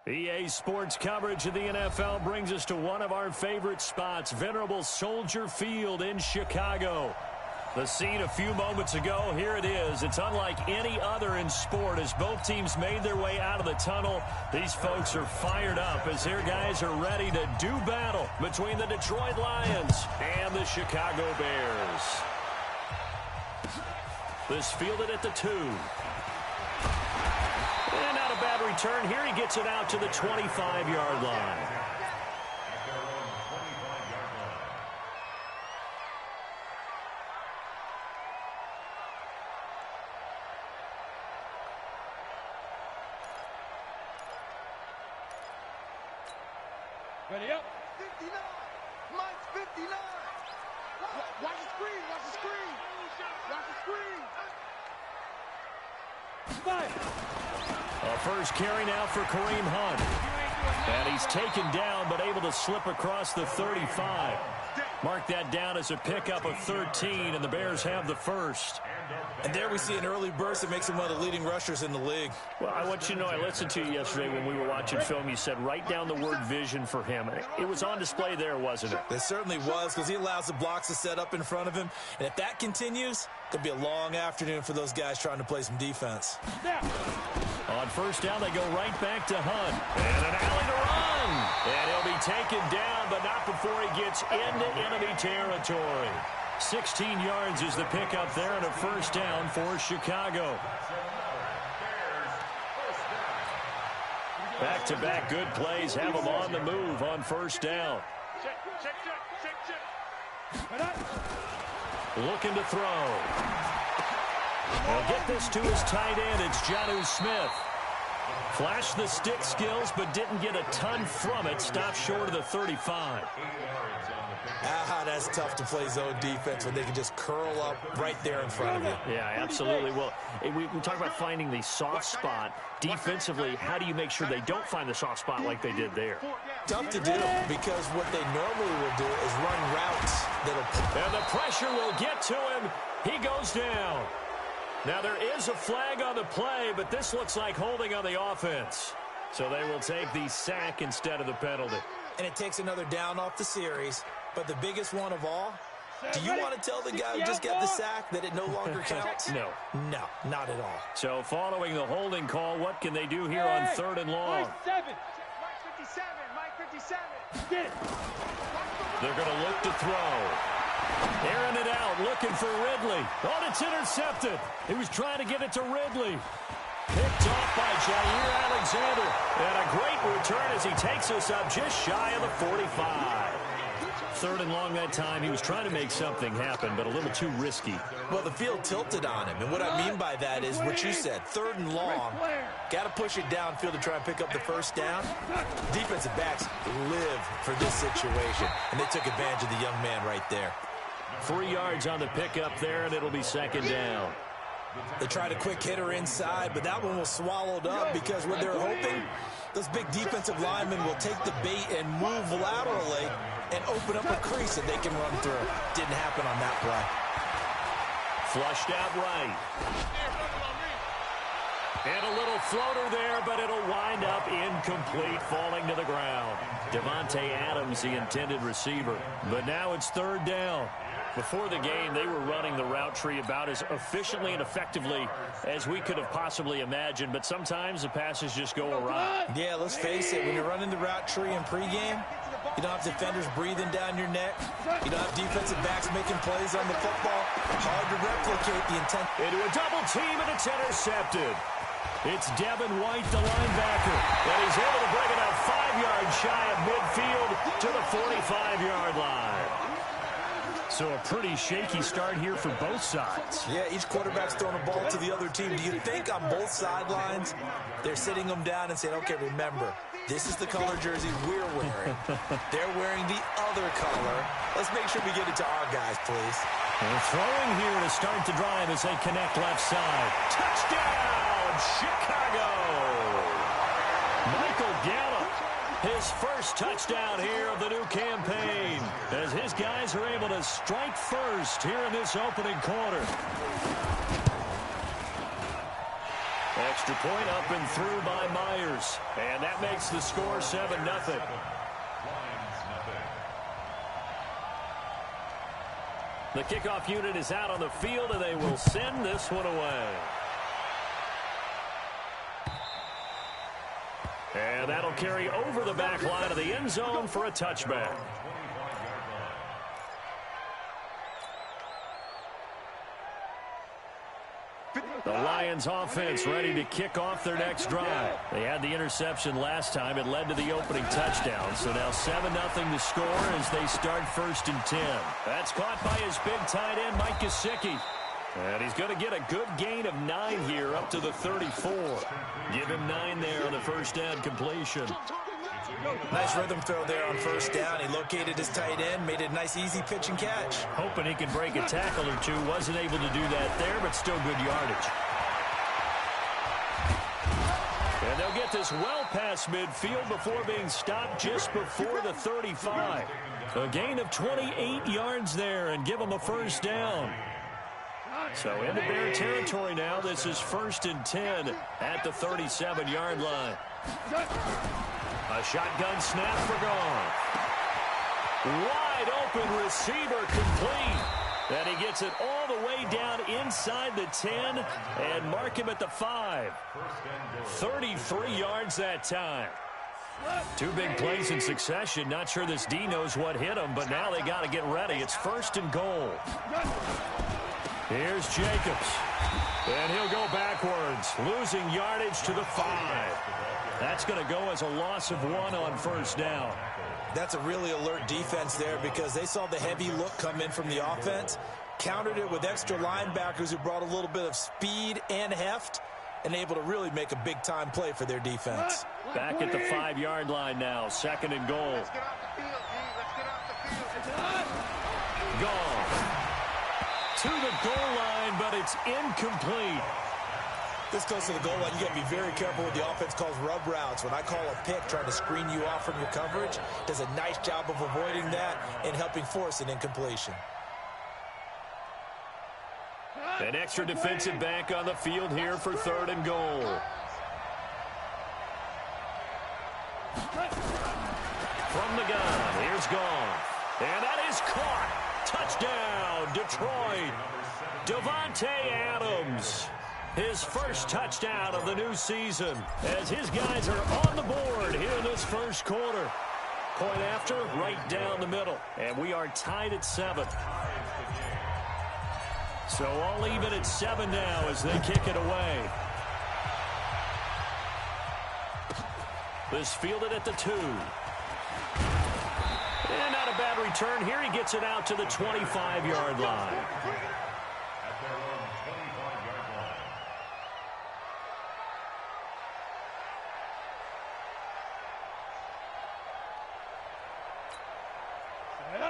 EA Sports coverage of the NFL brings us to one of our favorite spots, venerable Soldier Field in Chicago. The scene a few moments ago, here it is. It's unlike any other in sport as both teams made their way out of the tunnel. These folks are fired up as their guys are ready to do battle between the Detroit Lions and the Chicago Bears. This fielded at the 2. And not a bad return here. He gets it out to the 25-yard line. Ready up. 59. Mike's 59. Watch the screen. Watch the screen. Watch the screen. Fire. A first carry now for Kareem Hunt. And he's taken down but able to slip across the 35. Mark that down as a pickup of 13, and the Bears have the first. And there we see an early burst that makes him one of the leading rushers in the league. Well, I want you to know, I listened to you yesterday when we were watching film. You said write down the word vision for him. It was on display there, wasn't it? It certainly was, because he allows the blocks to set up in front of him. And if that continues, it'll be a long afternoon for those guys trying to play some defense. On first down, they go right back to Hunt. And an alley to run. And he'll be taken down, but not before he gets into enemy territory. 16 yards is the pickup there and a first down for Chicago. Back-to-back good plays have them on the move on first down. Looking to throw. He'll get this to his tight end. It's Jonnu Smith. Flashed the stick skills, but didn't get a ton from it. Stopped short of the 35. That's tough to play zone defense when they can just curl up right there in front of you. Yeah, absolutely. Well, we talk about finding the soft spot. Defensively, how do you make sure they don't find the soft spot like they did there? Tough to do, because what they normally will do is run routes that'll... And the pressure will get to him. He goes down. Now, there is a flag on the play, but this looks like holding on the offense. So they will take the sack instead of the penalty. And it takes another down off the series. But the biggest one of all, do you want to tell the guy who just got the sack that it no longer counts? No. No, not at all. So following the holding call, what can they do here on third and long? Mike 57. Mike 57. They're going to look to throw. Airing it out, looking for Ridley. Oh, it's intercepted. He was trying to get it to Ridley. Picked off by Jair Alexander. And a great return as he takes us up just shy of the 45. Third and long that time. He was trying to make something happen, but a little too risky. Well, the field tilted on him. And what I mean by that is what you said. Third and long. Got to push it downfield to try and pick up the first down. Defensive backs live for this situation. And they took advantage of the young man right there. 3 yards on the pickup there, and it'll be second down. They tried a quick hitter inside, but that one was swallowed up because what they're hoping, those big defensive linemen will take the bait and move laterally and open up a crease that they can run through. Didn't happen on that play. Flushed out right. And a little floater there, but it'll wind up incomplete, falling to the ground. Devontae Adams, the intended receiver. But now it's third down. Before the game, they were running the route tree about as efficiently and effectively as we could have possibly imagined, but sometimes the passes just go awry. Yeah, let's face it, when you're running the route tree in pregame, you don't have defenders breathing down your neck. You don't have defensive backs making plays on the football. Hard to replicate the intent. Into a double team, and it's intercepted. It's Devin White, the linebacker, and he's able to bring it out 5 yards shy of midfield to the 45-yard line. So a pretty shaky start here for both sides. Yeah, each quarterback's throwing a ball to the other team. Do you think on both sidelines they're sitting them down and saying, okay, remember, this is the color jersey we're wearing. They're wearing the other color. Let's make sure we get it to our guys, please. And throwing here to start the drive as they connect left side. Touchdown, Chicago! Michael Gallup, his first touchdown here of the new campaign, as his guys are able to strike first here in this opening quarter. Extra point up and through by Myers. And that makes the score 7-0. The kickoff unit is out on the field, and they will send this one away. And that'll carry over the back line of the end zone for a touchback. The Lions offense ready to kick off their next drive. They had the interception last time. It led to the opening touchdown. So now 7-0 to score as they start 1st and 10. That's caught by his big tight end, Mike Gesicki. And he's going to get a good gain of 9 here up to the 34. Give him 9 there on the first down completion. Nice rhythm throw there on 1st down. He located his tight end, made it a nice easy pitch and catch. Hoping he can break a tackle or two. Wasn't able to do that there, but still good yardage. And they'll get this well past midfield before being stopped just before the 35. A gain of 28 yards there and give them a 1st down. So into Bear territory now. This is 1st and 10 at the 37-yard line. A shotgun snap for Goff. Wide open receiver complete. And he gets it all the way down inside the 10 and mark him at the 5. 33 yards that time. 2 big plays in succession. Not sure this D knows what hit him, but now they got to get ready. It's 1st and goal. Here's Jacobs. And he'll go backwards, losing yardage to the 5. That's going to go as a loss of 1 on 1st down. That's a really alert defense there because they saw the heavy look come in from the offense, countered it with extra linebackers who brought a little bit of speed and heft, and able to really make a big-time play for their defense. Back at the 5-yard line now, 2nd and goal. Let's get off the field, G. Let's get off the field. Gone. To the goal line, but it's incomplete. This goes to the goal line. You got to be very careful with the offense calls rub routes. When I call a pick trying to screen you off from your coverage, does a nice job of avoiding that and helping force an incompletion. An extra defensive back on the field here for 3rd and goal. From the gun, here's Goff. And that is caught. Touchdown, Detroit. Davante Adams. His first touchdown of the new season as his guys are on the board here in this 1st quarter. Point after, right down the middle. And we are tied at 7. So all even at 7 now as they kick it away. This fielded at the 2. And not a bad return here. He gets it out to the 25-yard line.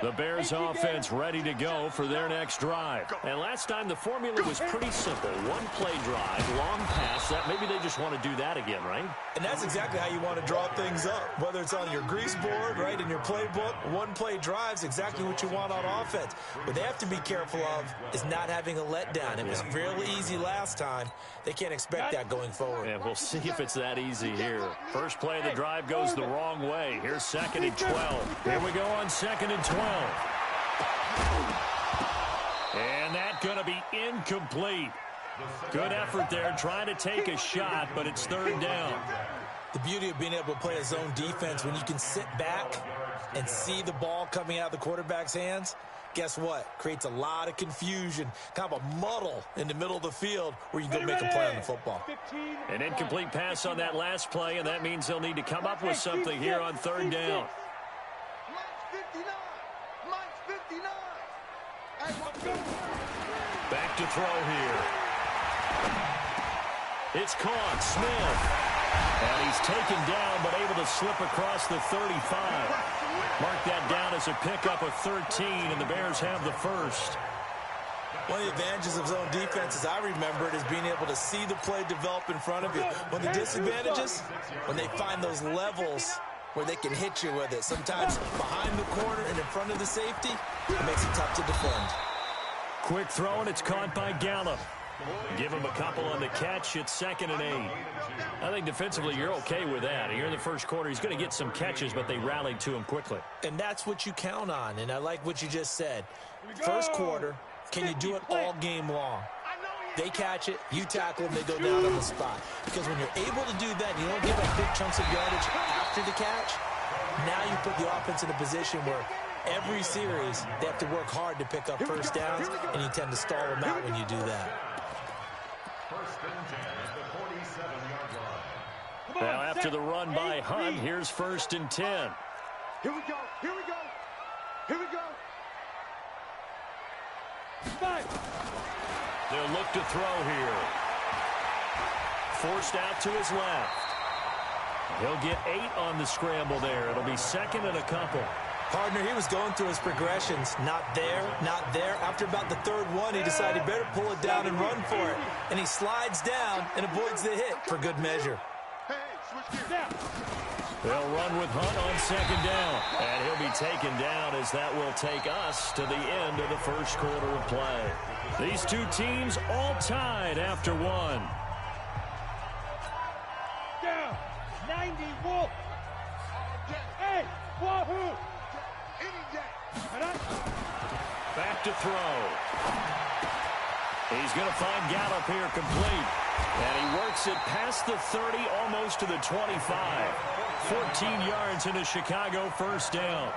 The Bears offense ready to go for their next drive. And last time the formula was pretty simple. 1 play drive, long pass. That maybe they just want to do that again, right? And that's exactly how you want to draw things up. Whether it's on your grease board, right, in your playbook, 1 play drive's exactly what you want on offense. What they have to be careful of is not having a letdown. It was fairly easy last time. They can't expect that going forward. And we'll see if it's that easy here. First play of the drive goes the wrong way. Here's 2nd and 12. Here we go on 2nd and 12. And that's going to be incomplete. Good effort there trying to take a shot, but it's 3rd down. The beauty of being able to play a zone defense when you can sit back and see the ball coming out of the quarterback's hands, guess what? Creates a lot of confusion, kind of a muddle in the middle of the field where you can go make a play on the football. An incomplete pass on that last play, and that means they'll need to come up with something here on 3rd down. Back to throw here. It's caught. Smith. And he's taken down, but able to slip across the 35. Mark that down as a pickup of 13, and the Bears have the 1st. One of the advantages of zone defense, as I remember it, is being able to see the play develop in front of you. One of the disadvantages, when they find those levels where they can hit you with it. Sometimes behind the corner and in front of the safety, it makes it tough to defend. Quick throw, and it's caught by Gallup. Give him a couple on the catch. It's 2nd and 8. I think defensively you're okay with that. Here in the first quarter, he's going to get some catches, but they rallied to him quickly. And that's what you count on, and I like what you just said. First quarter, can you do it all game long? They catch it, you tackle them, they go down on the spot. Because when you're able to do that, you don't give up big chunks of yardage after the catch, now you put the offense in a position where every series they have to work hard to pick up first downs, and you tend to stall them out when you do that. Now after the run by Hunt, here's 1st and 10. Here we go, here we go, here we go. They'll look to throw here. Forced out to his left. He'll get 8 on the scramble there. It'll be 2nd and a couple. Partner, he was going through his progressions. Not there, not there. After about the 3rd one, he decided he better pull it down and run for it. And he slides down and avoids the hit for good measure. They'll run with Hunt on 2nd down. And he'll be taken down as that will take us to the end of the first quarter of play. These two teams all tied after one. Down, 90 Wolf. Hey, Wahoo. Back to throw. He's going to find Gallup here complete. And he works it past the 30, almost to the 25. 14 yards into Chicago, first down.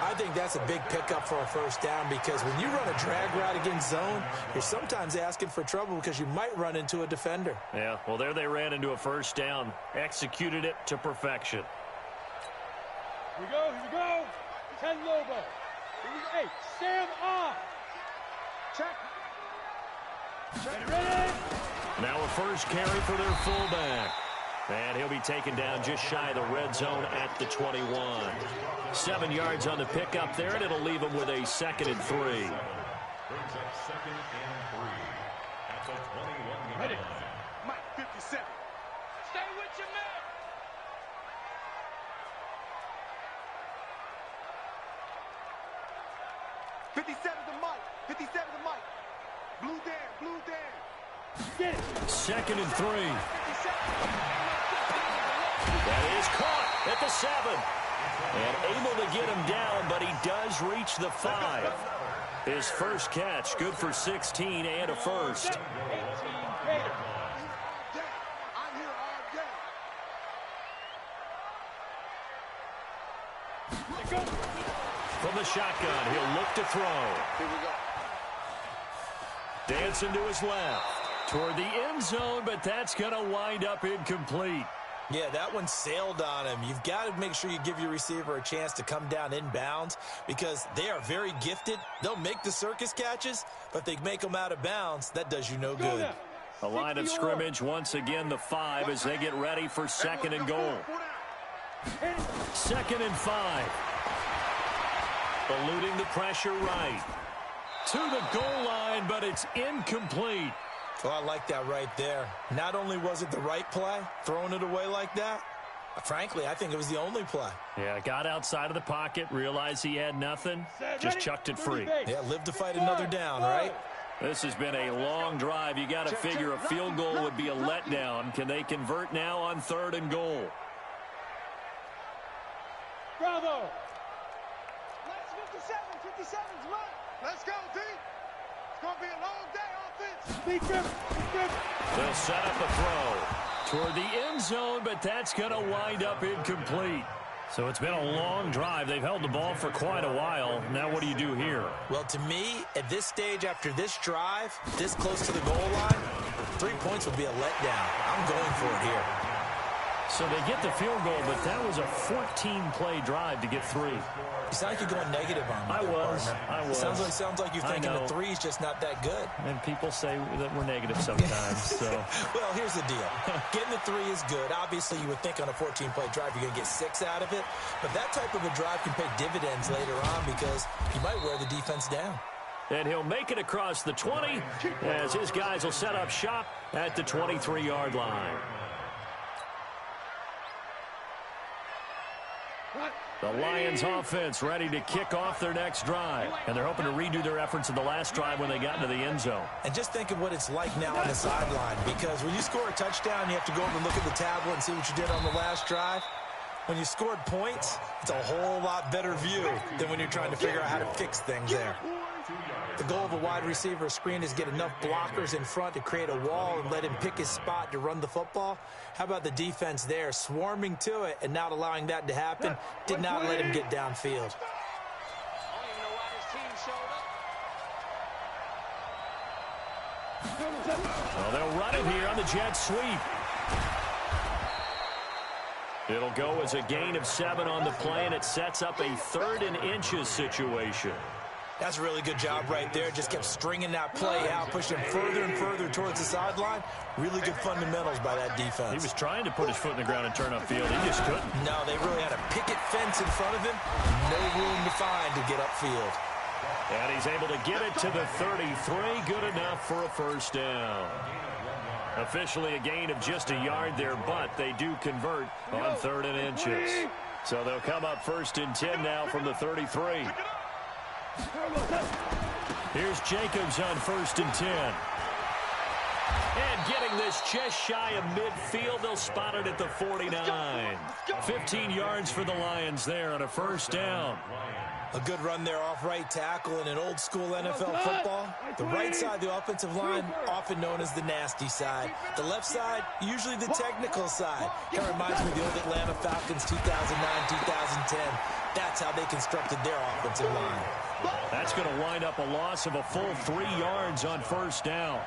I think that's a big pickup for a first down because when you run a drag route against zone, you're sometimes asking for trouble because you might run into a defender. Yeah, well, there they ran into a first down. Executed it to perfection. Here we go, here we go. 10 Lobo. Hey, Sam off. Check. Ready? Now a first carry for their fullback. And he'll be taken down just shy of the red zone at the 21. 7 yards on the pickup there, and it'll leave him with a 2nd and 3. Brings up 2nd and 3 at the 21. Ready. Mike, 57. Stay with your man. 57 to Mike. 57 to Mike. Blue Dan, blue Dan. Get it. 2nd and 3. That is caught at the 7. And able to get him down, but he does reach the 5. His first catch, good for 16 and a first. From the shotgun, he'll look to throw. Dancing to his left. Toward the end zone, but that's going to wind up incomplete. Yeah, that one sailed on him. You've got to make sure you give your receiver a chance to come down inbounds because they are very gifted. They'll make the circus catches, but they make them out of bounds. That does you no good. A line of scrimmage, once again, the 5 as they get ready for 2nd and goal. 2nd and 5. Eluding the pressure right. To the goal line, but it's incomplete. Well, I like that right there. Not only was it the right play, throwing it away like that, frankly, I think it was the only play. Yeah, got outside of the pocket, realized he had nothing, just chucked it free. Yeah, live to fight another down, right? This has been a long drive. You got to figure a field goal would be a letdown. Can they convert now on 3rd and goal? Bravo. Let's 57's right. Let's go, D. It's going to be a long day. They'll set up a throw toward the end zone, but that's going to wind up incomplete. So it's been a long drive. They've held the ball for quite a while. Now what do you do here? Well, to me, at this stage, after this drive, this close to the goal line, 3 points would be a letdown. I'm going for it here. So they get the field goal, but that was a 14-play drive to get 3. You sound like you're going negative on me. I was. Sounds like you're thinking the 3's just not that good. And people say that we're negative sometimes. So. Well, here's the deal. Getting the 3 is good. Obviously, you would think on a 14-play drive you're going to get 6 out of it. But that type of a drive can pay dividends later on because you might wear the defense down. And he'll make it across the 20 as his guys will set up shop at the 23-yard line. The Lions offense ready to kick off their next drive. And they're hoping to redo their efforts in the last drive when they got into the end zone. And just think of what it's like now on the sideline, because when you score a touchdown, you have to go over and look at the tablet and see what you did on the last drive. When you scored points, it's a whole lot better view than when you're trying to figure out how to fix things there. The goal of a wide receiver screen is get enough blockers in front to create a wall and let him pick his spot to run the football. How about the defense there, swarming to it and not allowing that to happen? Did not let him get downfield. Well, they'll run it here on the jet sweep. It'll go as a gain of 7 on the play, and it sets up a 3rd and inches situation. That's a really good job right there. Just kept stringing that play out, pushing him further and further towards the sideline. Really good fundamentals by that defense. He was trying to put his foot in the ground and turn upfield. He just couldn't. No, they really had a picket fence in front of him. No room to find to get upfield. And he's able to get it to the 33. Good enough for a first down. Officially a gain of just a yard there, but they do convert on 3rd and inches. So they'll come up 1st and 10 now from the 33. Here's Jacobs on 1st and 10. And getting this just shy of midfield, they'll spot it at the 49. 15 yards for the Lions there on a first down. A good run there off right tackle in an old-school NFL football. The right side of the offensive line, often known as the nasty side. The left side, usually the technical side. Kind of reminds me of the old Atlanta Falcons 2009-2010. That's how they constructed their offensive line. That's going to wind up a loss of a full 3 yards on first down.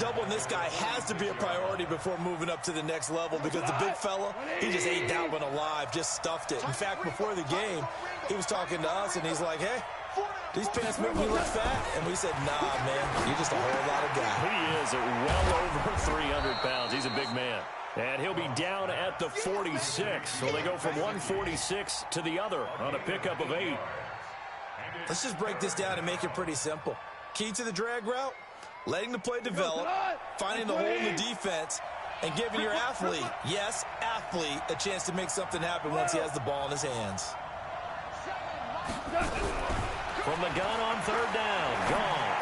Doubling this guy has to be a priority before moving up to the next level, because the big fella, he just ate that one alive, just stuffed it. In fact, before the game, he was talking to us, and he's like, hey, these pants make me look fat. And we said, nah, man, you're just a whole lot of guy. He is at well over 300 pounds. He's a big man. And he'll be down at the 46. So they go from 146 to the other on a pickup of 8. Let's just break this down and make it pretty simple. Key to the drag route, letting the play develop, finding the hole in the defense, and giving your athlete, yes, athlete, a chance to make something happen once he has the ball in his hands. From the gun on 3rd down, Goff.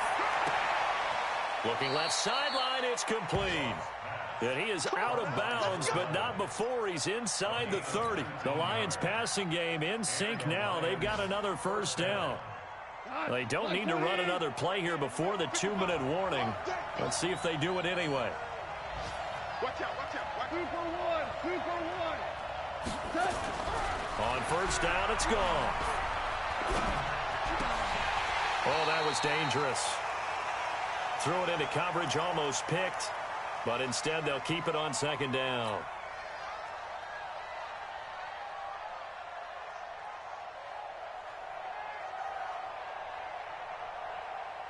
Looking left sideline, it's complete. And he is out of bounds, but not before he's inside the 30. The Lions passing game in sync now. They've got another first down. They don't need to run another play here before the 2-minute warning. Let's see if they do it anyway. Watch out. 2 for 1. 2 for 1. On first down, it's gone. Oh, that was dangerous. Threw it into coverage, almost picked. But instead, they'll keep it on 2nd down.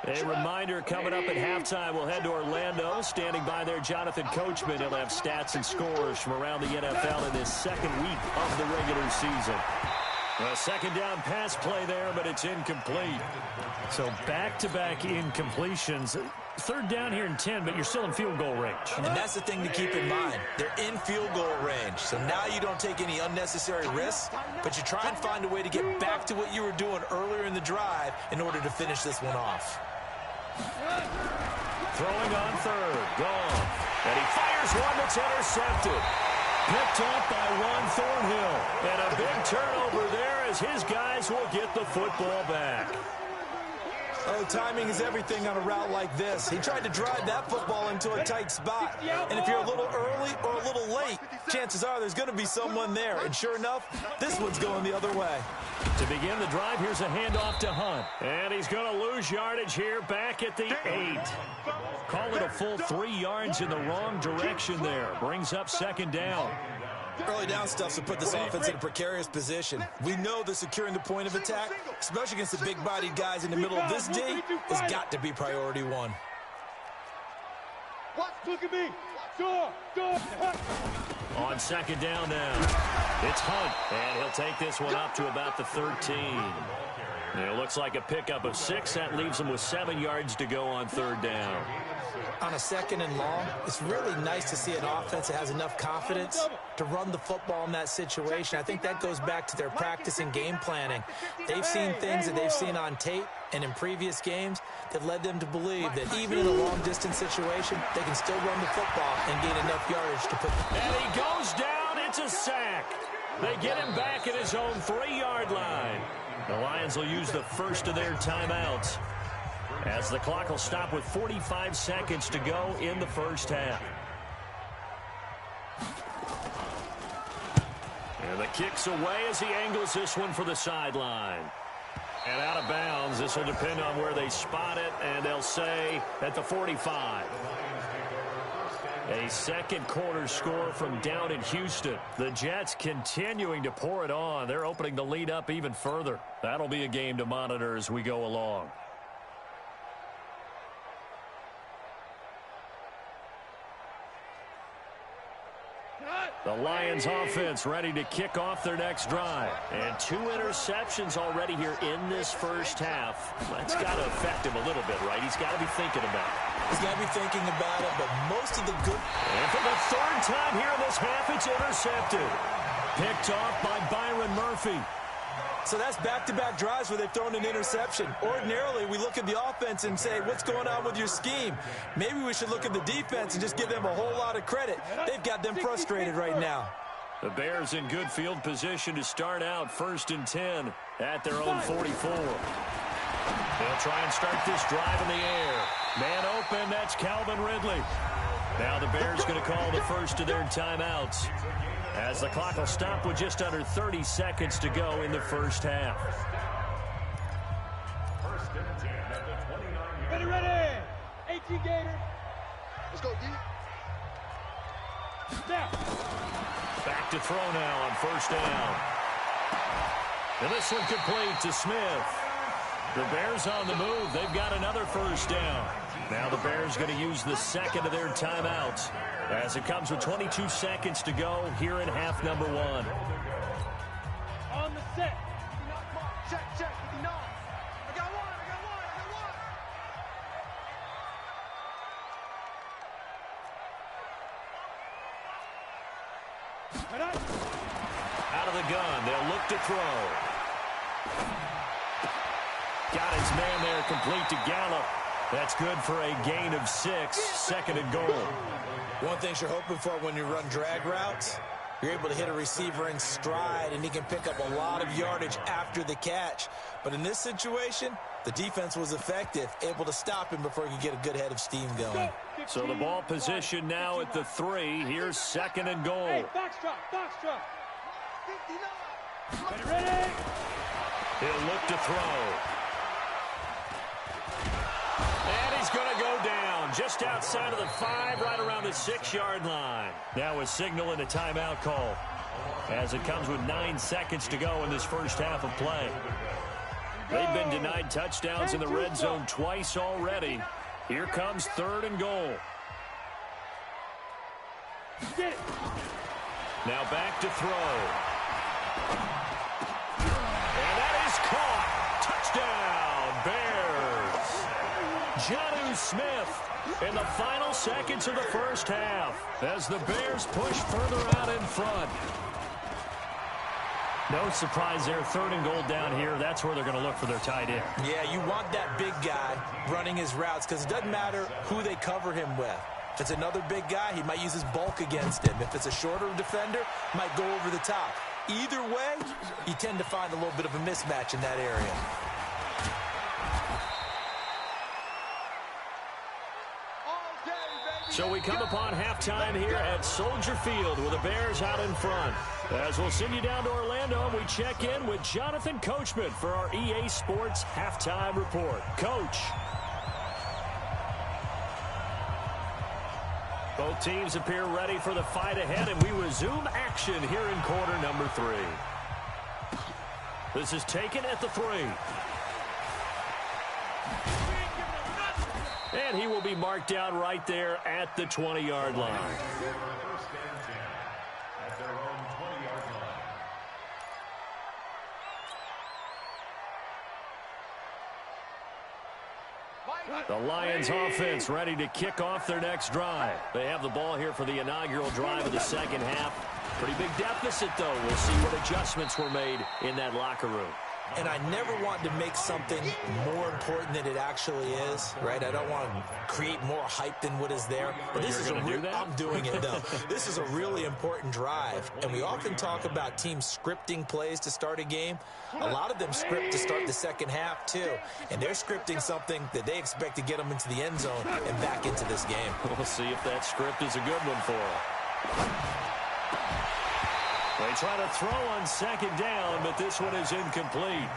A reminder, coming up at halftime, we'll head to Orlando. Standing by there, Jonathan Coachman. He'll have stats and scores from around the NFL in this 2nd week of the regular season. A 2nd down pass play there, but it's incomplete. So back-to-back incompletions. 3rd down here in 10, but you're still in field goal range. And that's the thing to keep in mind. They're in field goal range. So now you don't take any unnecessary risks, but you try and find a way to get back to what you were doing earlier in the drive in order to finish this one off. Throwing on 3rd, Goff. And he fires one that's intercepted. Picked up by Juan Thornhill. And a big turnover there as his guys will get the football back. Oh, timing is everything on a route like this. He tried to drive that football into a tight spot. And if you're a little early or a little late, chances are there's going to be someone there. And sure enough, this one's going the other way. To begin the drive, here's a handoff to Hunt. And he's going to lose yardage here back at the 8. Call it a full 3 yards in the wrong direction there. Brings up 2nd down. Early down stuff to put this offense in a precarious position. We know that securing the point of attack, especially against the big-bodied guys in the middle of this D, has got to be priority 1. Look at me. On 2nd down now, it's Hunt, and he'll take this one up to about the 13. And it looks like a pickup of 6. That leaves him with 7 yards to go on 3rd down. On a 2nd and long, it's really nice to see an offense that has enough confidence to run the football in that situation. I think that goes back to their practice and game planning. They've seen things that they've seen on tape and in previous games that led them to believe that even in a long-distance situation, they can still run the football and gain enough yardage to put... And he goes down. It's a sack. They get him back at his own 3-yard line. The Lions will use the first of their timeouts, as the clock will stop with 45 seconds to go in the first half. And the kick's away as he angles this one for the sideline. And out of bounds. This will depend on where they spot it, and they'll say at the 45. A second quarter score from down in Houston. The Jets continuing to pour it on. They're opening the lead up even further. That'll be a game to monitor as we go along. The Lions offense ready to kick off their next drive. And 2 interceptions already here in this first half. That's got to affect him a little bit, right? He's got to be thinking about it. He's got to be thinking about it, but most of the good... And for the 3rd time here in this half, it's intercepted. Picked off by Byron Murphy. So that's back-to-back drives where they've thrown an interception. Ordinarily, we look at the offense and say, what's going on with your scheme? Maybe we should look at the defense and just give them a whole lot of credit. They've got them frustrated right now. The Bears in good field position to start out 1st and 10 at their own 44. They'll try and start this drive in the air. Man open, that's Calvin Ridley. Now the Bears going to call the first of their timeouts, as the clock will stop with just under 30 seconds to go in the first half. Ready. 18 Gators. Let's go, D. Snap. Back to throw now on 1st down. And this one complete to Smith. The Bears on the move. They've got another 1st down. Now the Bears going to use the second of their timeouts, as it comes with 22 seconds to go here in half number 1. On the set. Check, 59. I got one. Out of the gun, they'll look to throw. Got his man there, complete to Gallup. That's good for a gain of 6, 2nd and goal. One thing you're hoping for when you run drag routes, you're able to hit a receiver in stride, and he can pick up a lot of yardage after the catch. But in this situation, the defense was effective, able to stop him before he could get a good head of steam going. So the ball position now at the 3. Here's 2nd and goal. Hey, box drop. 59. Ready. He'll look to throw. And he's going to go down just outside of the 5, right around the 6-yard line. Now a signal and a timeout call, as it comes with 9 seconds to go in this first half of play. They've been denied touchdowns in the red zone twice already. Here comes 3rd and goal. Now back to throw. And that is caught. Touchdown, Bears. Jonnu Smith in the final seconds of the first half, as the Bears push further out in front. No surprise there, 3rd and goal down here. That's where they're going to look for their tight end. Yeah, you want that big guy running his routes, because it doesn't matter who they cover him with. If it's another big guy, he might use his bulk against him. If it's a shorter defender, might go over the top. Either way, you tend to find a little bit of a mismatch in that area. So we come upon halftime here at Soldier Field with the Bears out in front. As we'll send you down to Orlando, and we check in with Jonathan Coachman for our EA Sports Halftime Report. Coach. Both teams appear ready for the fight ahead, and we resume action here in quarter number 3. This is taken at the 3. And he will be marked down right there at the 20-yard line. The Lions offense ready to kick off their next drive. They have the ball here for the inaugural drive of the second half. Pretty big deficit, though. We'll see what adjustments were made in that locker room. And I never want to make something more important than it actually is, right? I don't want to create more hype than what is there. But this is I'm doing it, though. This is a really important drive. And we often talk about teams scripting plays to start a game. A lot of them script to start the second half, too. And they're scripting something that they expect to get them into the end zone and back into this game. We'll see if that script is a good one for them. They try to throw on second down, but this one is incomplete.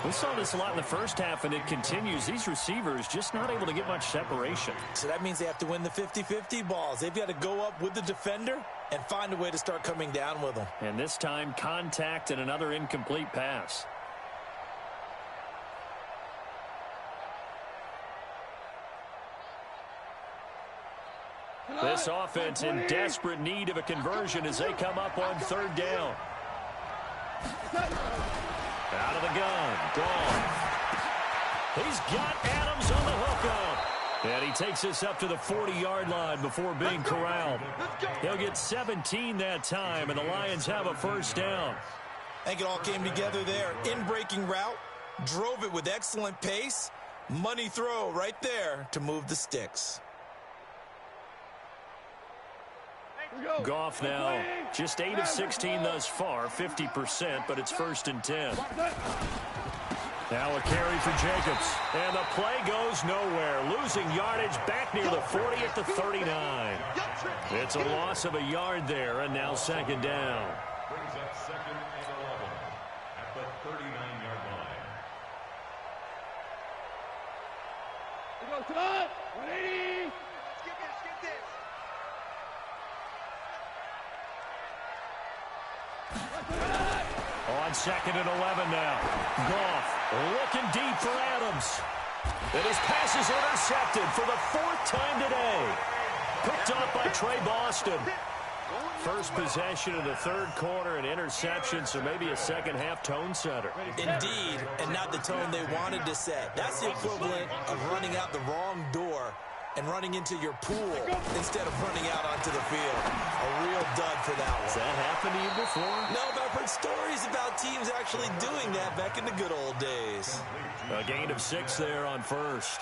We saw this a lot in the first half, and it continues. These receivers just not able to get much separation. So that means they have to win the 50-50 balls. They've got to go up with the defender and find a way to start coming down with them. And this time, contact and another incomplete pass. This offense in desperate need of a conversion as they come up on third down. Out of the gun. Goff. He's got Adams on the hookup. And he takes this up to the 40-yard line before being corralled. He'll get 17 that time, and the Lions have a first down. I think it all came together there. In-breaking route, drove it with excellent pace. Money throw right there to move the sticks. Goff now just 8 of 16 thus far, 50%, but it's 1st and 10. Now a carry for Jacobs, and the play goes nowhere. Losing yardage back near the 40 at the 39. It's a loss of a yard there, and now second down. Brings up 2nd and 11 at the 39-yard line. Go to the 180. Skip this. On 2nd and 11 now. Goff looking deep for Adams. And his pass is intercepted for the 4th time today. Picked off by Trey Boston. First possession of the 3rd quarter, an interception, so maybe a second half tone setter. Indeed, and not the tone they wanted to set. That's the equivalent of running out the wrong door and running into your pool instead of running out onto the field. A real dud for that one. Has that happened to you before? No, but I've heard stories about teams actually doing that back in the good old days. A gain of 6 there on first.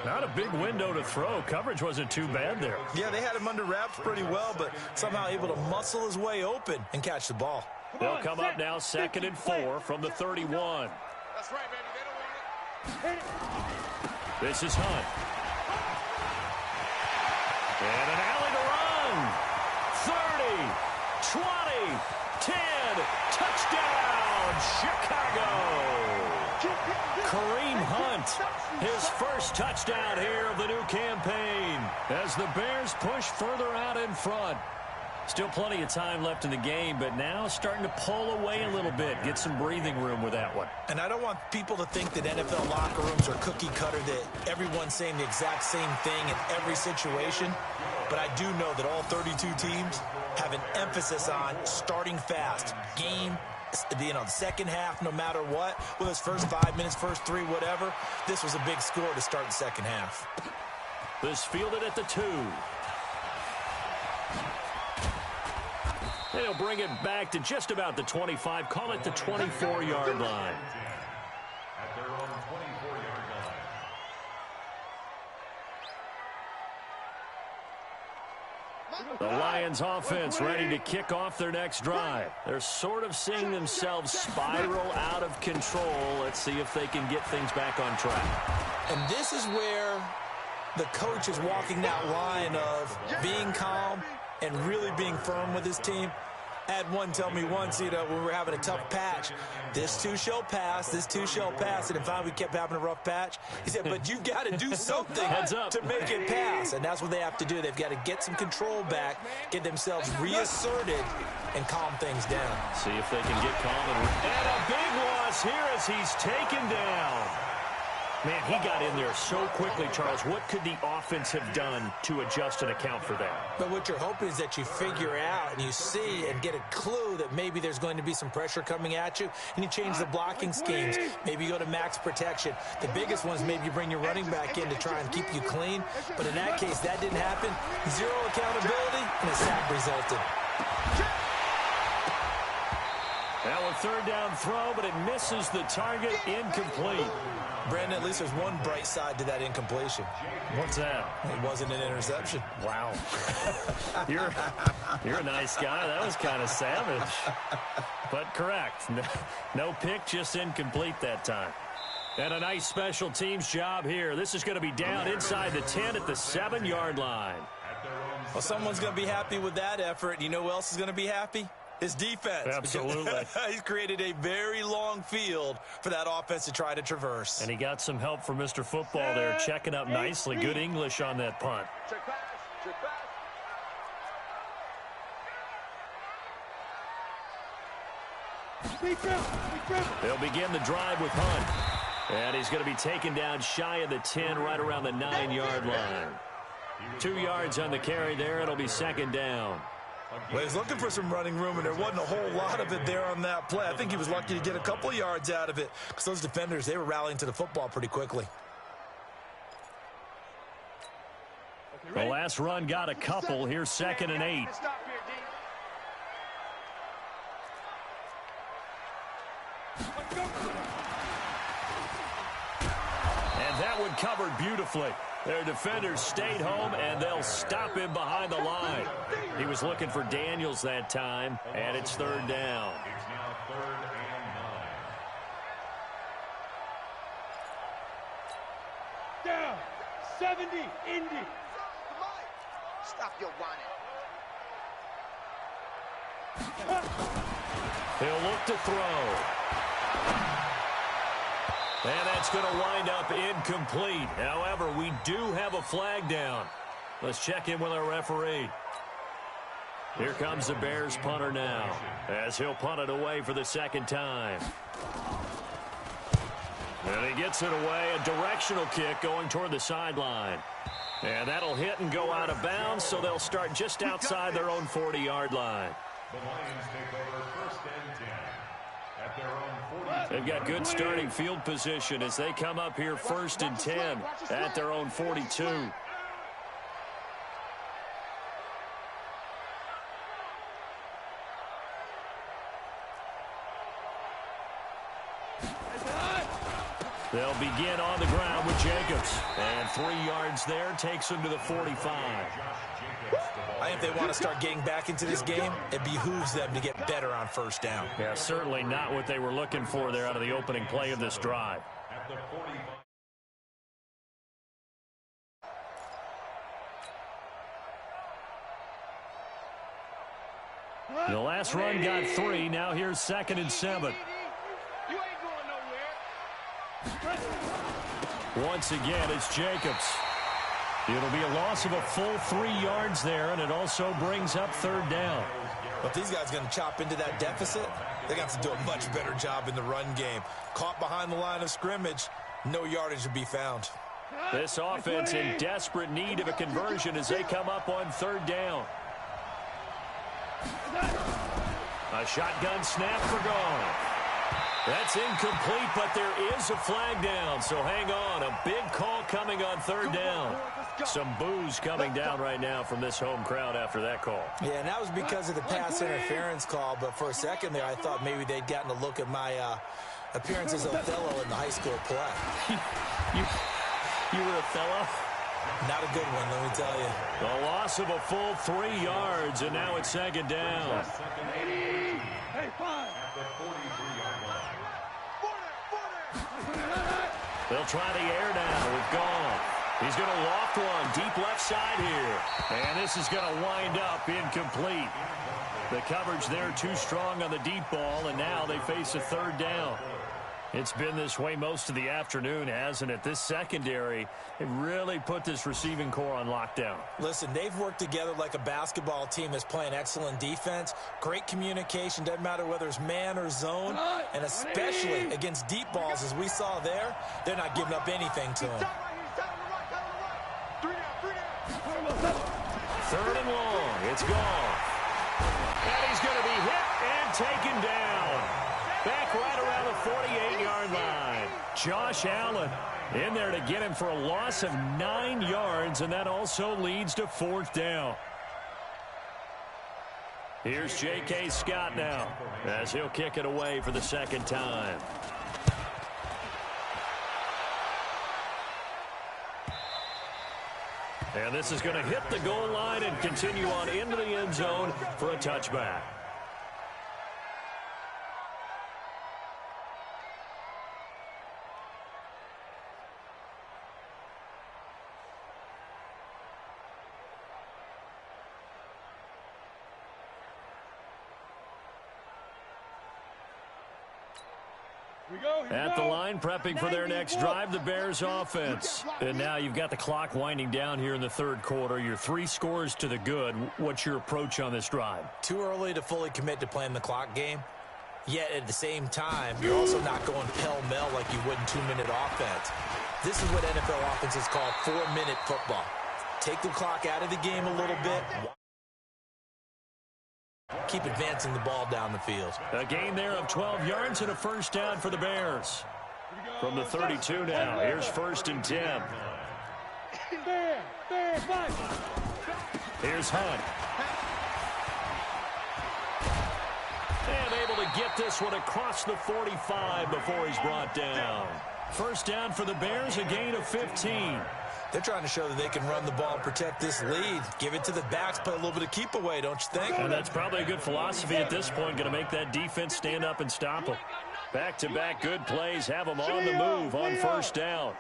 Not a big window to throw. Coverage wasn't too bad there. Yeah, they had him under wraps pretty well, but somehow able to muscle his way open and catch the ball. They'll come up now 2nd and 4 from the 31. That's right, baby. They don't want it. This is Hunt. And an alley to run. 30, 20, 10, touchdown, Chicago. Kareem Hunt, his first touchdown here of the new campaign as the Bears push further out in front. Still plenty of time left in the game, but now starting to pull away a little bit, get some breathing room with that one. And I don't want people to think that NFL locker rooms are cookie cutter, that everyone's saying the exact same thing in every situation. But I do know that all 32 teams have an emphasis on starting fast. Game, the second half, no matter what, whether it's first 5 minutes, first 3, whatever. This was a big score to start the second half. This fielded at the 2. And he'll bring it back to just about the 25, call it the 24-yard line. At their own 24-yard line. The Lions offense ready to kick off their next drive. They're sort of seeing themselves spiral out of control. Let's see if they can get things back on track. And this is where the coach is walking that line of being calm and really being firm with his team. I had one tell me once, when we were having a tough patch, this too shall pass, this too shall pass. And then finally we kept having a rough patch. He said, but you've got to do something to make it pass. And that's what they have to do. They've got to get some control back, get themselves reasserted, and calm things down. See if they can get calm. And a big loss here as he's taken down. Man, he got in there so quickly, Charles. What could the offense have done to adjust and account for that? But what you're hoping is that you figure out and you see and get a clue that maybe there's going to be some pressure coming at you, and you change the blocking schemes. Maybe you go to max protection. The biggest one is maybe you bring your running back in to try and keep you clean. But in that case, that didn't happen. Zero accountability, and a sack resulted. Now a third down throw, but it misses the target. Incomplete. Brandon, at least there's one bright side to that incompletion. What's that? It wasn't an interception. Wow. You're a nice guy. That was kind of savage. But correct. No pick, just incomplete that time. And a nice special teams job here. This is going to be down inside the 10 at the 7-yard line. Well, someone's going to be happy with that effort. You know who else is going to be happy? His defense. Absolutely. He's created a very long field for that offense to try to traverse. And he got some help from Mr. Football there, checking up nicely. Good English on that punt. Check pass. Check pass. They'll begin the drive with Hunt. And he's going to be taken down shy of the 10, right around the 9-yard line. 2 yards on the carry there. It'll be second down. Well, he's looking for some running room, and there wasn't a whole lot of it there on that play. I think he was lucky to get a couple yards out of it because those defenders, they were rallying to the football pretty quickly. The last run got a couple. Here's 2nd and 8. And that one covered beautifully. Their defenders stayed home, and they'll stop him behind the line. He was looking for Daniels that time, and it's third down. It's now 3rd and 9. Down. 70. Indy. Stop your whining. He'll look to throw. And that's going to wind up incomplete. However, we do have a flag down. Let's check in with our referee. Here comes the Bears punter now, as he'll punt it away for the second time. And he gets it away, a directional kick going toward the sideline. And that'll hit and go out of bounds, so they'll start just outside their own 40-yard line. The Lions take over 1st and 10 at their own 40. They've got good starting field position as they come up here 1st and 10 at their own 42. They'll begin on the ground with Jacobs. And 3 yards there takes them to the 45. I think if they want to start getting back into this game, it behooves them to get better on 1st down. Yeah, certainly not what they were looking for there out of the opening play of this drive. At the 45. The last run got 3. Now here's 2nd and 7. You ain't going nowhere. Once again, it's Jacobs. It'll be a loss of a full 3 yards there, and it also brings up 3rd down. But these guys are going to chop into that deficit. They got to do a much better job in the run game. Caught behind the line of scrimmage, no yardage to be found. This offense in desperate need of a conversion as they come up on 3rd down. A shotgun snap for Gone. That's incomplete, but there is a flag down, so hang on. A big call coming on 3rd down. Some boos coming down right now from this home crowd after that call. Yeah, and that was because of the pass interference call, but for a second there I thought maybe they'd gotten a look at my appearance as Othello in the high school play. You were Othello? Not a good one, let me tell you. The loss of a full 3 yards, and now it's 2nd down. Hey, fine. At the 43-yard line. They'll try the air down with Gone. He's going to loft one deep left side here. And this is going to wind up incomplete. The coverage there too strong on the deep ball, and now they face a 3rd down. It's been this way most of the afternoon, hasn't it? This secondary, it really put this receiving core on lockdown. Listen, they've worked together like a basketball team that's playing excellent defense. Great communication, doesn't matter whether it's man or zone. And especially against deep balls, as we saw there, they're not giving up anything to them. Third and long. It's gone. And he's going to be hit and taken down. Back right around the 48-yard line. Josh Allen in there to get him for a loss of 9 yards, and that also leads to fourth down. Here's J.K. Scott now as he'll kick it away for the second time. And this is going to hit the goal line and continue on into the end zone for a touchback. At the line, prepping for their next drive, the Bears offense. And now you've got the clock winding down here in the third quarter. You're 3 scores to the good. What's your approach on this drive? Too early to fully commit to playing the clock game. Yet at the same time, you're also not going pell-mell like you would in 2-minute offense. This is what NFL offenses call 4-minute football. Take the clock out of the game a little bit. Keep advancing the ball down the field. A gain there of 12 yards and a first down for the Bears. From the 32 now, here's first and 10. Here's Hunt. And able to get this one across the 45 before he's brought down. First down for the Bears, a gain of 15. They're trying to show that they can run the ball and protect this lead. Give it to the backs, play a little bit of keep away, don't you think? And that's probably a good philosophy at this point, going to make that defense stand up and stop them. Back-to-back good plays, have them on the move on first down.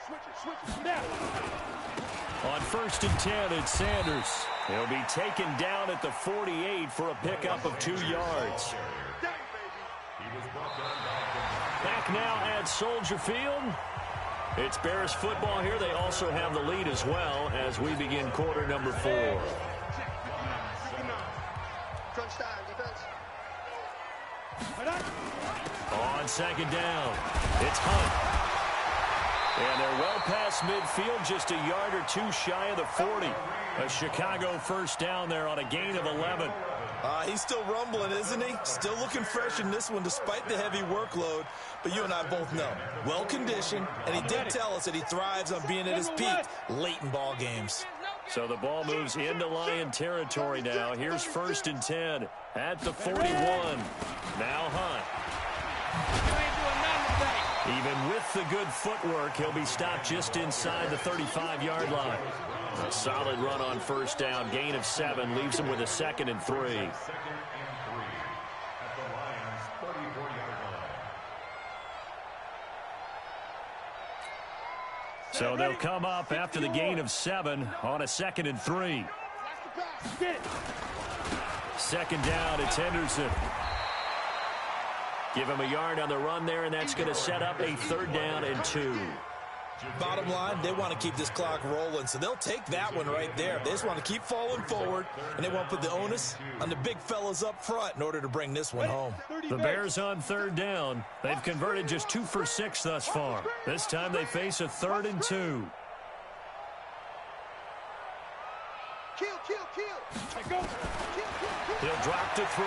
On first and 10, it's Sanders. He'll be taken down at the 48 for a pickup of 2 yards. Back now at Soldier Field. It's Bears football here. They also have the lead as well as we begin quarter number 4. On second down, it's Hunt. And they're well past midfield, just a yard or 2 shy of the 40. A Chicago first down there on a gain of 11. He's still rumbling, isn't he? Still looking fresh in this one despite the heavy workload. But you and I both know, well-conditioned, and he did tell us that he thrives on being at his peak late in ball games. So the ball moves into Lion territory now. Here's first and 10 at the 41. Now Hunt. Even with the good footwork, he'll be stopped just inside the 35-yard line. A solid run on first down. Gain of 7 leaves him with a 2nd and 3. So they'll come up after the gain of 7 on a 2nd and 3. Second down, it's Henderson. Give him a yard on the run there, and that's going to set up a 3rd down and 2. Bottom line, they want to keep this clock rolling, so they'll take that one right there. They just want to keep falling forward, and they want to put the onus on the big fellas up front in order to bring this one home. The Bears on 3rd down. They've converted just 2 for 6 thus far. This time they face a 3rd and 2. He'll drop to throw.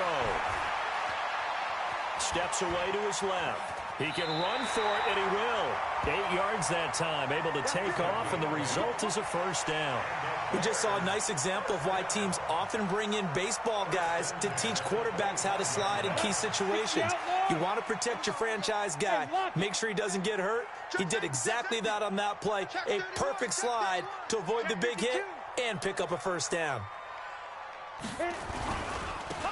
Steps away to his left. He can run for it, and he will. 8 yards that time, able to take off, and the result is a first down. We just saw a nice example of why teams often bring in baseball guys to teach quarterbacks how to slide in key situations. You want to protect your franchise guy. Make sure he doesn't get hurt. He did exactly that on that play. A perfect slide to avoid the big hit and pick up a first down.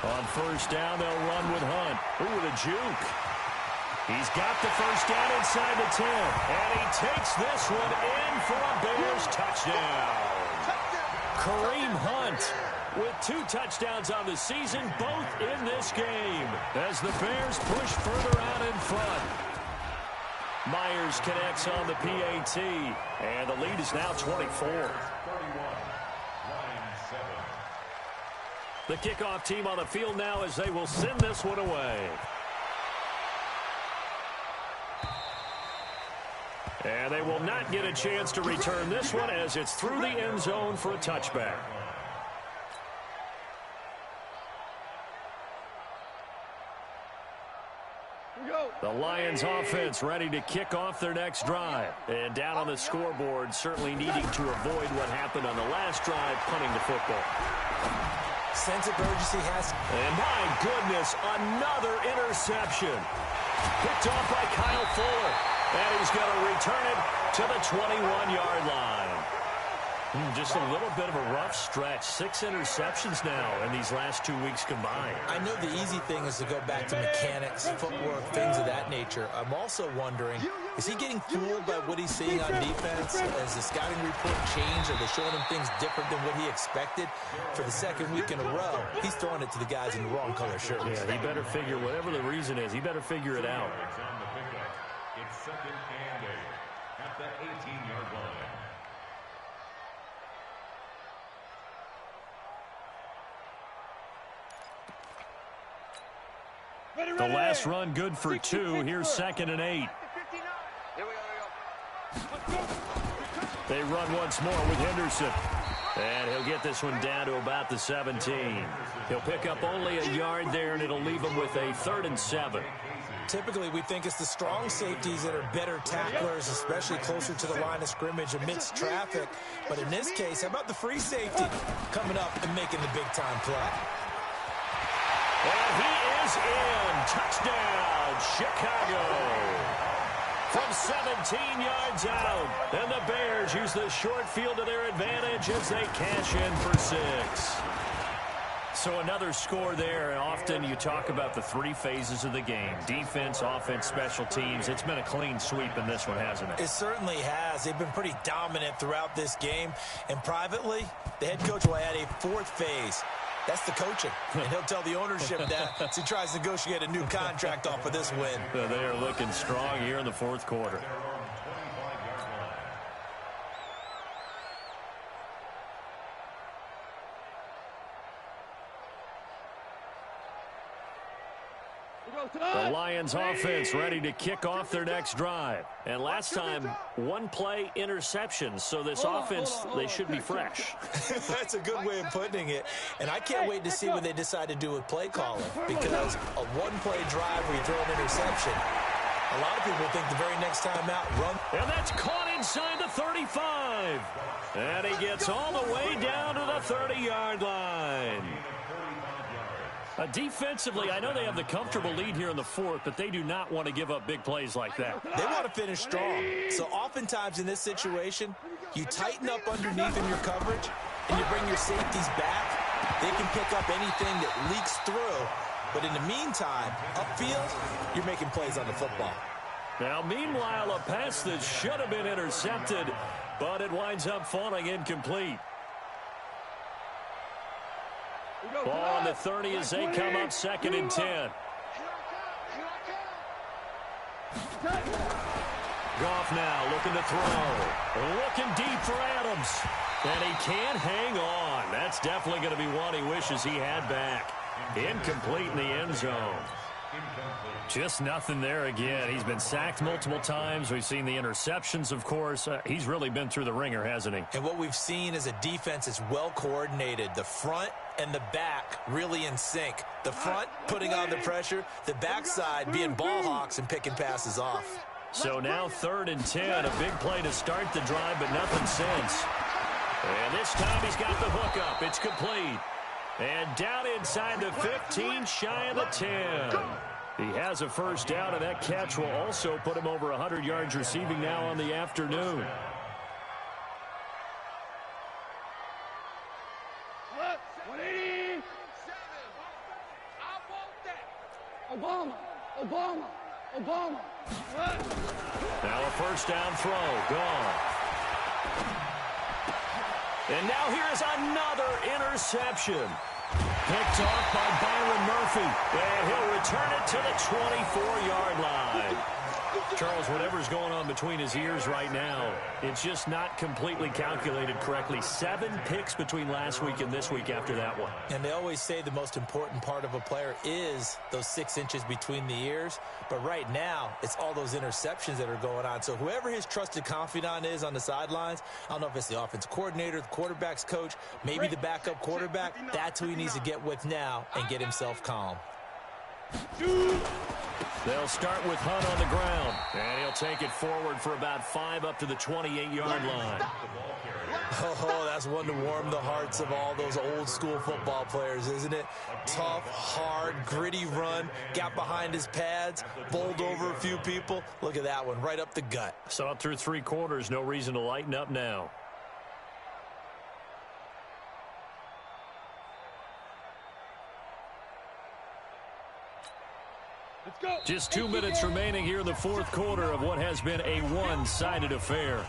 On first down, they'll run with Hunt. Ooh, with a juke. He's got the first down inside the 10. And he takes this one in for a Bears touchdown. Kareem Hunt with 2 touchdowns on the season, both in this game, as the Bears push further out in front. Myers connects on the PAT, and the lead is now 24. The kickoff team on the field now as they will send this one away. And they will not get a chance to return this one as it's through the end zone for a touchback. The Lions offense ready to kick off their next drive. And down on the scoreboard, certainly needing to avoid what happened on the last drive, punting the football. Sense of urgency has... And my goodness, another interception. Picked off by Kyle Fuller. And he's going to return it to the 21-yard line. Just a little bit of a rough stretch. 6 interceptions now in these last 2 weeks combined. I know the easy thing is to go back to mechanics, footwork, things of that nature. I'm also wondering, is he getting fooled by what he's seeing on defense? Has the scouting report changed? Are they showing him things different than what he expected? For the second week in a row, he's throwing it to the guys in the wrong color shirts. Yeah, he better figure, whatever the reason is, he better figure it out. It's 2nd and 8 at the 18-yard line. The last run good for 2. Here's 2nd and 8. They run once more with Henderson. And he'll get this one down to about the 17. He'll pick up only a yard there, and it'll leave him with a 3rd and 7. Typically, we think it's the strong safeties that are better tacklers, especially closer to the line of scrimmage amidst traffic. But in this case, how about the free safety coming up and making the big-time play? And he is in. Touchdown, Chicago. From 17 yards out. And the Bears use the short field to their advantage as they cash in for 6. So another score there. And often you talk about the 3 phases of the game. Defense, offense, special teams. It's been a clean sweep in this one, hasn't it? It certainly has. They've been pretty dominant throughout this game. And privately, the head coach will add a 4th phase. That's the coaching. And he'll tell the ownership that as he tries to negotiate a new contract off of this win. They are looking strong here in the 4th quarter. The Lions offense ready to kick off their next drive. And last time, 1 play interception. So this offense, they should be fresh. That's a good way of putting it. And I can't wait to see what they decide to do with play calling. Because a 1-play drive where you throw an interception, a lot of people think the very next time out, run. And that's caught inside the 35. And he gets all the way down to the 30-yard line. Defensively, I know they have the comfortable lead here in the 4th, but they do not want to give up big plays like that. They want to finish strong. So oftentimes in this situation, you tighten up underneath in your coverage, and you bring your safeties back. They can pick up anything that leaks through. But in the meantime, upfield, you're making plays on the football. Now, meanwhile, a pass that should have been intercepted, but it winds up falling incomplete. Ball on the 30 as they come up 2nd and 10. Goff now looking to throw. Looking deep for Adams. And he can't hang on. That's definitely going to be one he wishes he had back. Incomplete in the end zone. Just nothing there again. He's been sacked multiple times. We've seen the interceptions, of course. He's really been through the ringer, hasn't he? And what we've seen is a defense that's well coordinated. The front and the back really in sync. The front putting on the pressure, the backside being ball hawks and picking passes off. So now 3rd and 10, a big play to start the drive, but nothing since. And this time he's got the hook up. It's complete. And down inside the 15, shy of the 10. He has a first down, and that catch will also put him over 100 yards receiving now on the afternoon. Obama. Now a first down throw, gone. And now here's another interception. Picked off by Byron Murphy. And he'll return it to the 24-yard line. Charles, whatever's going on between his ears right now, it's just not completely calculated correctly. 7 picks between last week and this week after that one. And they always say the most important part of a player is those 6 inches between the ears. But right now, it's all those interceptions that are going on. So whoever his trusted confidant is on the sidelines, I don't know if it's the offensive coordinator, the quarterback's coach, maybe the backup quarterback, that's who he needs to get with now and get himself calm. They'll start with Hunt on the ground, and he'll take it forward for about 5 up to the 28-yard line. Oh, that's one to warm the hearts of all those old-school football players, isn't it? Tough, hard, gritty run, got behind his pads, bowled over a few people. Look at that one, right up the gut. Saw it through 3 quarters, no reason to lighten up now. Just 2 minutes remaining here in the 4th quarter of what has been a one-sided affair.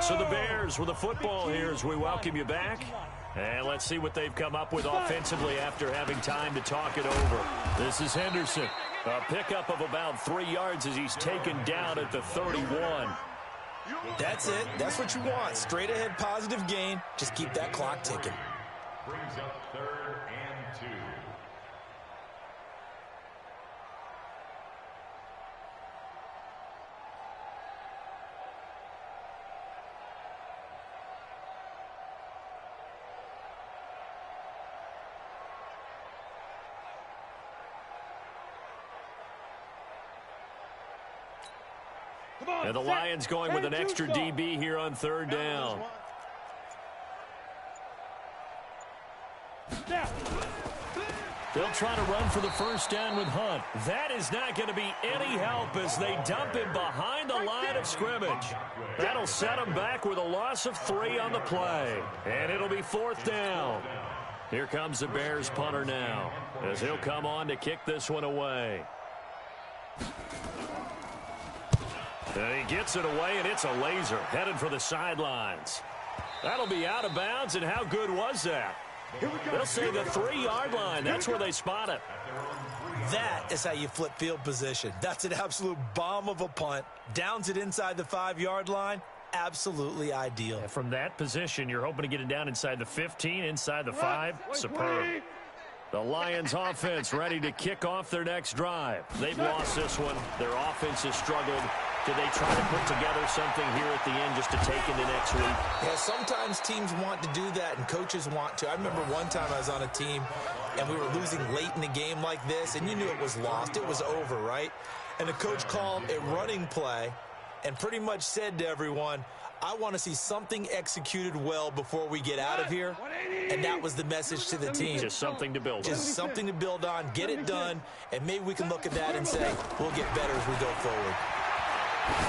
So the Bears with the football here as we welcome you back. And let's see what they've come up with offensively after having time to talk it over. This is Henderson. A pickup of about 3 yards as he's taken down at the 31. That's it. That's what you want. Straight ahead positive gain. Just keep that clock ticking. Brings up 3rd and 2. And the Lions going with an extra DB here on 3rd down. They'll try to run for the first down with Hunt. That is not going to be any help as they dump him behind the line of scrimmage. That'll set him back with a loss of 3 on the play. And it'll be 4th down. Here comes the Bears punter now as he'll come on to kick this one away. And he gets it away, and it's a laser headed for the sidelines. That'll be out of bounds, and how good was that? They'll say the 3-yard line. That's where they spot it. That is how you flip field position. That's an absolute bomb of a punt. Downs it inside the 5-yard line. Absolutely ideal. And from that position, you're hoping to get it down inside the 15, inside the 5. Superb. The Lions offense ready to kick off their next drive. They've lost this one. Their offense has struggled. Do they try to put together something here at the end just to take into next week? Yeah, sometimes teams want to do that and coaches want to. I remember one time I was on a team and we were losing late in the game like this, and you knew it was lost. It was over, right? And the coach called a running play and pretty much said to everyone, I want to see something executed well before we get out of here. And that was the message to the team. Just something to build on. Just something to build on, get it done, and maybe we can look at that and say, we'll get better as we go forward.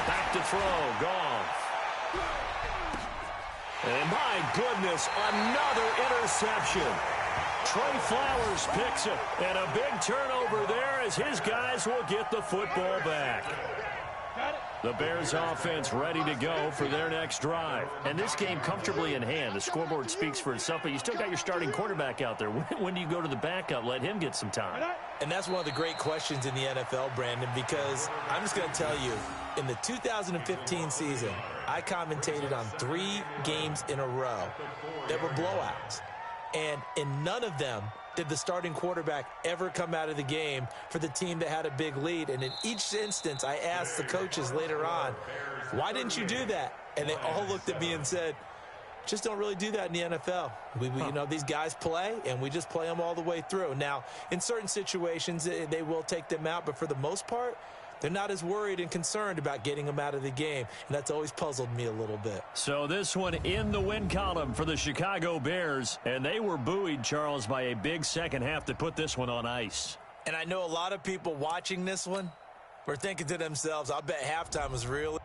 Back to throw, gone. And my goodness, another interception. Trey Flowers picks it, and a big turnover there as his guys will get the football back. The Bears offense ready to go for their next drive. And this game comfortably in hand. The scoreboard speaks for itself, but you still got your starting quarterback out there. When do you go to the backup? Let him get some time. And that's one of the great questions in the NFL, Brandon, because I'm just going to tell you, in the 2015 season, I commentated on 3 games in a row that were blowouts. And in none of them did the starting quarterback ever come out of the game for the team that had a big lead. And in each instance, I asked the coaches later on, why didn't you do that? And they all looked at me and said, just don't really do that in the NFL. You know, these guys play, and we just play them all the way through. Now, in certain situations, they will take them out, but for the most part, they're not as worried and concerned about getting them out of the game, and that's always puzzled me a little bit. So this one in the win column for the Chicago Bears, and they were buoyed, Charles, by a big second half to put this one on ice. And I know a lot of people watching this one were thinking to themselves, I bet halftime was really